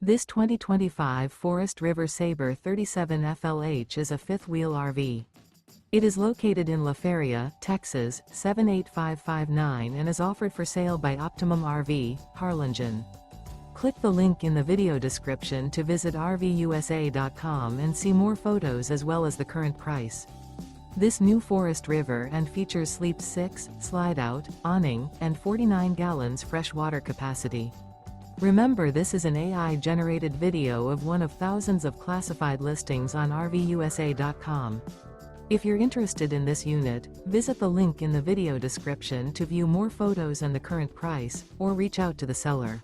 This 2025 Forest River Sabre 37 FLH is a fifth-wheel RV. It is located in La Feria, Texas, 78559 and is offered for sale by Optimum RV, Harlingen. Click the link in the video description to visit RVUSA.com and see more photos as well as the current price. This new Forest River and features Sleep 6, Slideout, Awning, and 49 gallons fresh water capacity. Remember, this is an AI-generated video of one of thousands of classified listings on RVUSA.com. If you're interested in this unit, visit the link in the video description to view more photos and the current price, or reach out to the seller.